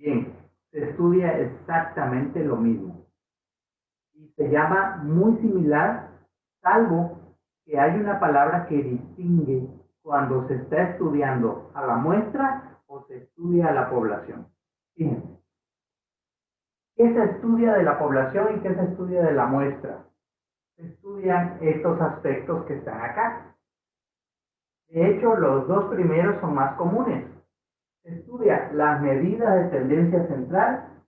Bien, se estudia exactamente lo mismo y se llama muy similar, salvo que hay una palabra que distingue cuando se está estudiando a la muestra o se estudia a la población. Fíjense, ¿qué se estudia de la población y qué se estudia de la muestra? Se estudian estos aspectos que están acá. De hecho, los dos primeros son más comunes. Se estudia las medidas de tendencia central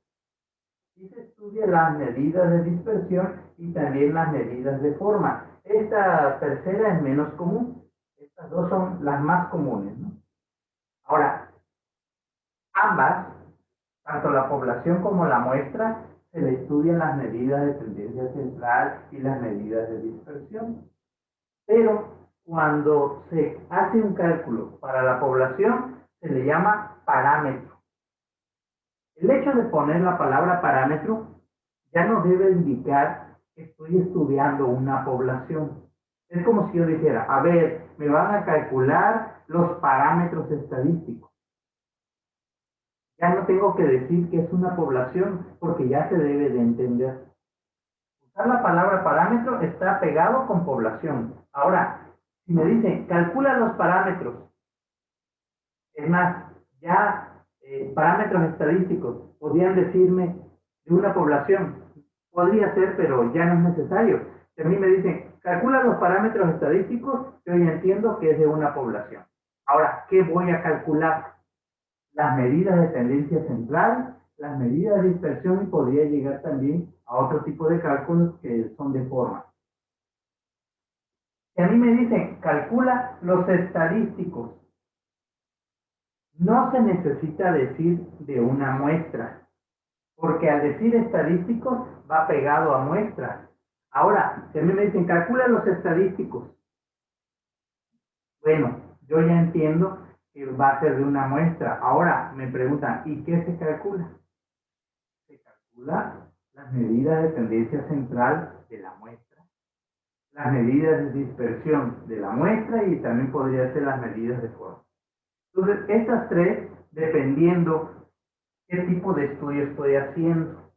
y se estudia las medidas de dispersión y también las medidas de forma. Esta tercera es menos común. Estas dos son las más comunes, ¿no? Ahora, ambas, tanto la población como la muestra, se le estudian las medidas de tendencia central y las medidas de dispersión. Pero cuando se hace un cálculo para la población, se le llama parámetro. El hecho de poner la palabra parámetro ya no debe indicar que estoy estudiando una población. Es como si yo dijera, a ver, me van a calcular los parámetros estadísticos. Ya no tengo que decir que es una población porque ya se debe de entender. Usar la palabra parámetro está pegado con población. Ahora, si me dicen, calcula los parámetros, es más, ya parámetros estadísticos, podrían decirme de una población. Podría ser, pero ya no es necesario. Si a mí me dicen, calcula los parámetros estadísticos, yo ya entiendo que es de una población. Ahora, ¿qué voy a calcular? Las medidas de tendencia central, las medidas de dispersión y podría llegar también a otro tipo de cálculos que son de forma. Si a mí me dicen, calcula los estadísticos, no se necesita decir de una muestra, porque al decir estadísticos va pegado a muestras. Ahora, si a mí me dicen, calcula los estadísticos, bueno, yo ya entiendo que va a ser de una muestra. Ahora me preguntan, ¿y qué se calcula? Se calcula las medidas de tendencia central de la muestra, las medidas de dispersión de la muestra y también podría ser las medidas de forma. Entonces, estas tres, dependiendo qué tipo de estudio estoy haciendo.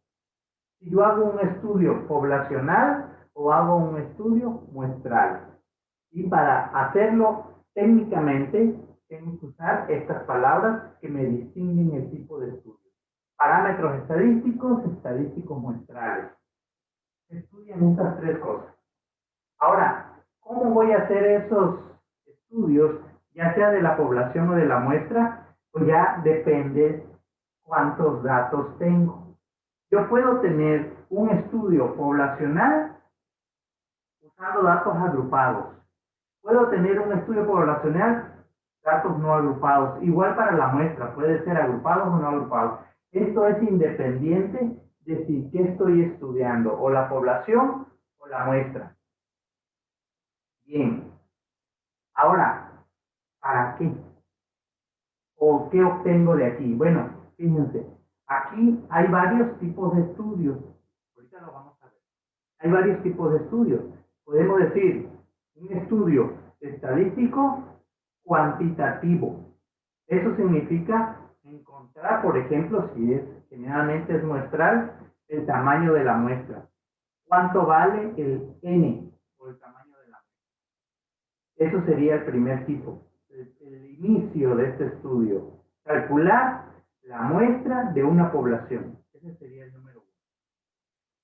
Si yo hago un estudio poblacional o hago un estudio muestral. Y para hacerlo técnicamente, tengo que usar estas palabras que me distinguen el tipo de estudio. Parámetros estadísticos, estadísticos muestrales. Se estudian estas tres cosas. Ahora, ¿cómo voy a hacer esos estudios, ya sea de la población o de la muestra? Pues ya depende cuántos datos tengo. Yo puedo tener un estudio poblacional usando datos agrupados. Puedo tener un estudio poblacional, datos no agrupados. Igual para la muestra, puede ser agrupados o no agrupados. Esto es independiente de si qué estoy estudiando, o la población o la muestra. Bien, ahora, ¿para qué? ¿O qué obtengo de aquí? Bueno, fíjense, aquí hay varios tipos de estudios. Ahorita lo vamos a ver. Hay varios tipos de estudios. Podemos decir, un estudio estadístico cuantitativo. Eso significa encontrar, por ejemplo, si es generalmente es muestral, el tamaño de la muestra. ¿Cuánto vale el N o el tamaño de la muestra? Eso sería el primer tipo, el inicio de este estudio. Calcular la muestra de una población. Ese sería el número uno.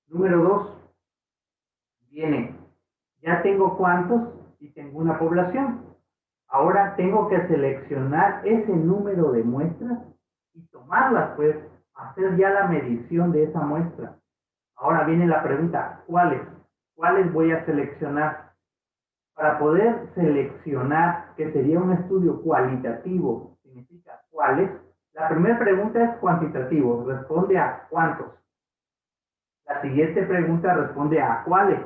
Número dos, viene, ya tengo cuántos y tengo una población. Ahora tengo que seleccionar ese número de muestras y tomarlas, pues, hacer ya la medición de esa muestra. Ahora viene la pregunta, ¿cuáles? ¿Cuáles voy a seleccionar? Para poder seleccionar, que sería un estudio cualitativo, significa cuáles, la primera pregunta es cuantitativo, responde a cuántos. La siguiente pregunta responde a cuáles.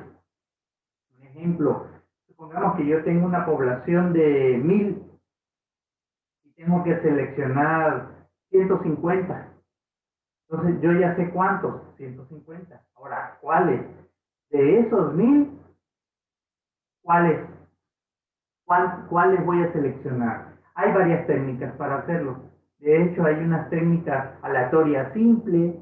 Un ejemplo, supongamos que yo tengo una población de 1000 y tengo que seleccionar 150. Entonces yo ya sé cuántos, 150. Ahora, ¿cuáles? De esos 1000, ¿cuáles voy a seleccionar? Hay varias técnicas para hacerlo. De hecho, hay unas técnicas aleatorias simples,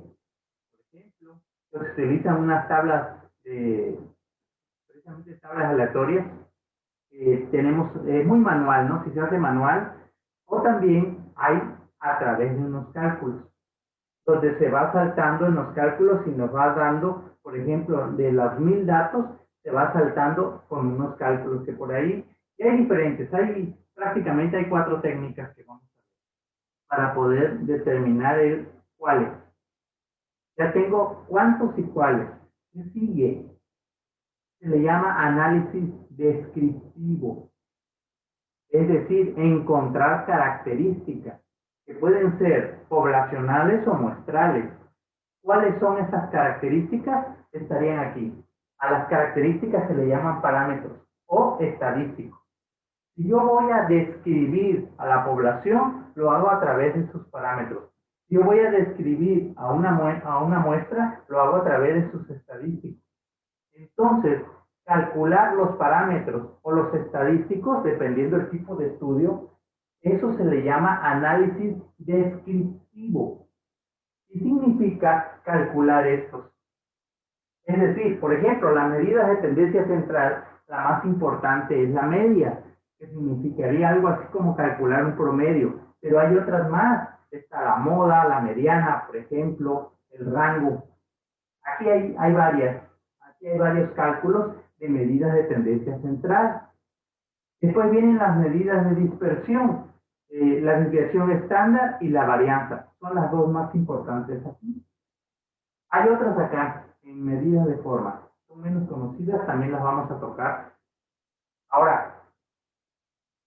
por ejemplo, que se utilizan unas tablas, precisamente tablas aleatorias. Tenemos muy manual, ¿no? Si se hace manual, o también hay a través de unos cálculos, donde se va saltando en los cálculos y nos va dando, por ejemplo, de los 1000 datos, se va saltando con unos cálculos que por ahí, y hay diferentes, prácticamente hay 4 técnicas que vamos a ver para poder determinar el cuáles. Ya tengo cuántos y cuáles. ¿Qué sigue? Se le llama análisis descriptivo. Es decir, encontrar características que pueden ser poblacionales o muestrales. ¿Cuáles son esas características? Estarían aquí. A las características se le llaman parámetros o estadísticos. Si yo voy a describir a la población, lo hago a través de sus parámetros. Si yo voy a describir a una muestra, lo hago a través de sus estadísticos. Entonces, calcular los parámetros o los estadísticos, dependiendo del tipo de estudio, eso se le llama análisis descriptivo. ¿Qué significa calcular estos? Es decir, por ejemplo, la medida de tendencia central, la más importante es la media, que significaría algo así como calcular un promedio, pero hay otras más. Está la moda, la mediana, por ejemplo, el rango. Aquí hay varias. Aquí hay varios cálculos de medidas de tendencia central. Después vienen las medidas de dispersión, la desviación estándar y la varianza. Son las dos más importantes aquí. Hay otras acá, en medidas de forma. Son menos conocidas, también las vamos a tocar. Ahora,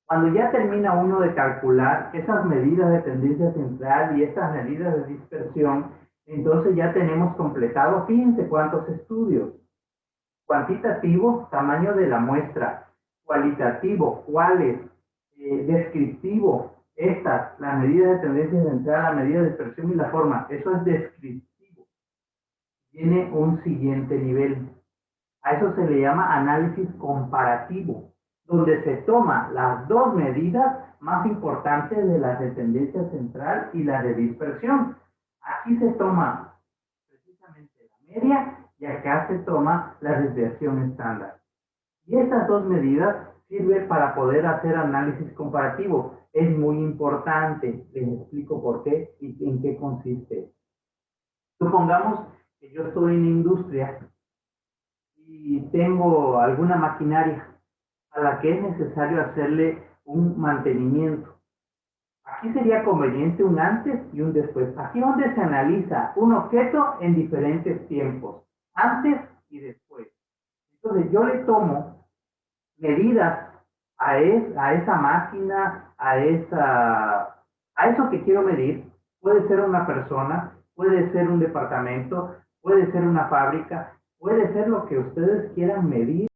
cuando ya termina uno de calcular esas medidas de tendencia central y estas medidas de dispersión, entonces ya tenemos completado, fíjense cuántos estudios. Cuantitativo, tamaño de la muestra. Cualitativo, cuáles. Descriptivo, estas, las medidas de tendencia central, la medida de dispersión y la forma. Eso es descriptivo. Tiene un siguiente nivel. A eso se le llama análisis comparativo, donde se toma las dos medidas más importantes de las de tendencia central y la de dispersión. Aquí se toma precisamente la media y acá se toma la desviación estándar. Y estas dos medidas sirven para poder hacer análisis comparativo. Es muy importante, les explico por qué y en qué consiste. Supongamos que yo estoy en industria y tengo alguna maquinaria a la que es necesario hacerle un mantenimiento. Aquí sería conveniente un antes y un después. Aquí es donde se analiza un objeto en diferentes tiempos, antes y después. Entonces yo le tomo medidas a esa máquina, a eso que quiero medir. Puede ser una persona, puede ser un departamento, puede ser una fábrica, puede ser lo que ustedes quieran medir.